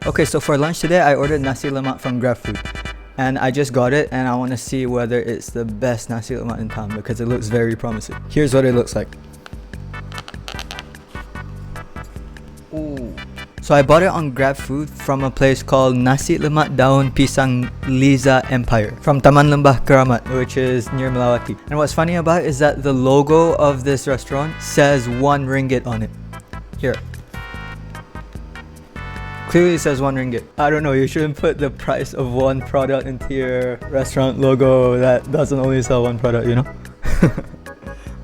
Okay, so for lunch today, I ordered Nasi Lemak from GrabFood. And I just got it and I want to see whether it's the best Nasi Lemak in town because it looks very promising. Here's what it looks like. Ooh. So I bought it on GrabFood from a place called Nasi Lemak Daun, Pisang, Lizza Empire from Taman Lembah Keramat, which is near Melawati. And what's funny about it is that the logo of this restaurant says 1 ringgit on it. Here. Clearly it says 1 ringgit. I don't know, you shouldn't put the price of one product into your restaurant logo that doesn't only sell one product, you know?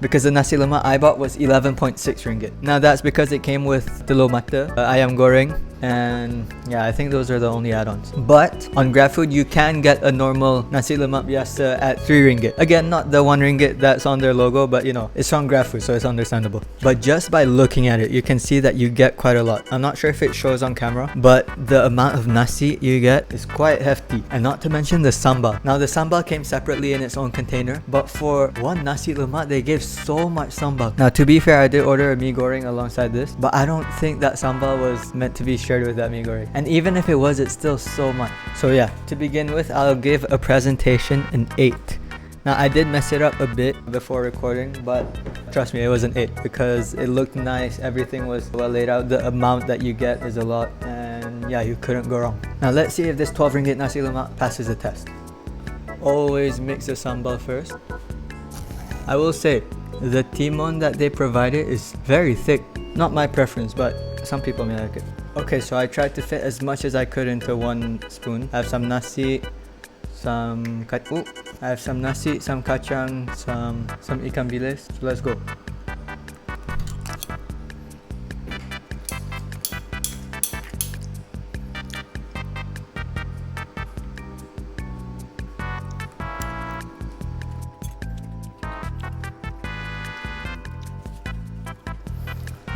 Because the nasi lemak I bought was 11.6 ringgit. Now that's because it came with telur mata, ayam goreng, and yeah, I think those are the only add-ons. But on GrabFood, you can get a normal nasi lemak biasa at 3 ringgit. Again, not the 1 ringgit that's on their logo, but you know, it's from GrabFood, so it's understandable. But just by looking at it, you can see that you get quite a lot. I'm not sure if it shows on camera, but the amount of nasi you get is quite hefty. And not to mention the sambal. Now the sambal came separately in its own container, but for one nasi lemak, they gave so much sambal. Now to be fair, I did order a mee goreng alongside this, but I don't think that sambal was meant to be shared with that mee goreng. And even if it was, it's still so much. So yeah, to begin with, I'll give a presentation an 8. Now I did mess it up a bit before recording, but trust me, it was an 8 because it looked nice, everything was well laid out, the amount that you get is a lot, and yeah, you couldn't go wrong. Now let's see if this 12 ringgit nasi lemak passes the test. Always mix the sambal first. I will say, the timon that they provided is very thick. Not my preference, but some people may like it. Okay, so I tried to fit as much as I could into 1 spoon. I have some nasi, some I have some nasi, some kacang, some ikan bilis. So let's go.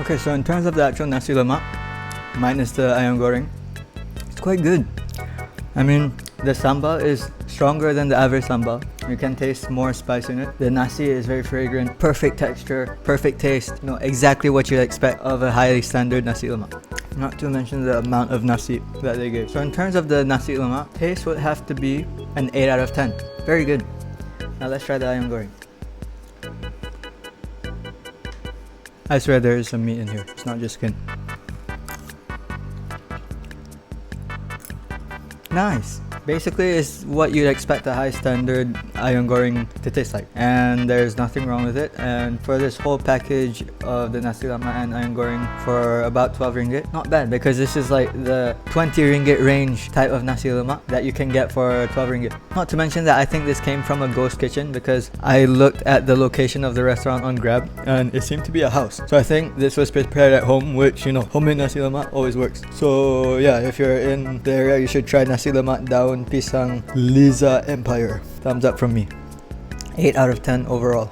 Okay, so in terms of the actual nasi lemak, minus the ayam goreng, it's quite good. I mean, the sambal is stronger than the average sambal. You can taste more spice in it. The nasi is very fragrant, perfect texture, perfect taste. You know, exactly what you'd expect of a highly standard nasi lemak. Not to mention the amount of nasi that they gave. So in terms of the nasi lemak, taste would have to be an 8 out of 10. Very good. Now let's try the ayam goreng. I swear there is some meat in here, it's not just skin. Nice! Basically, it's what you'd expect a high standard ayam goreng to taste like. And there's nothing wrong with it. And for this whole package of the nasi lemak and ayam goreng for about 12 ringgit, not bad because this is like the 20 ringgit range type of nasi lemak that you can get for 12 ringgit. Not to mention that I think this came from a ghost kitchen because I looked at the location of the restaurant on Grab and it seemed to be a house. So I think this was prepared at home, which, you know, homemade nasi lemak always works. So yeah, if you're in the area, you should try nasi lemak Daun, Pisang, Lizza Empire. Thumbs up from me. 8 out of 10 overall.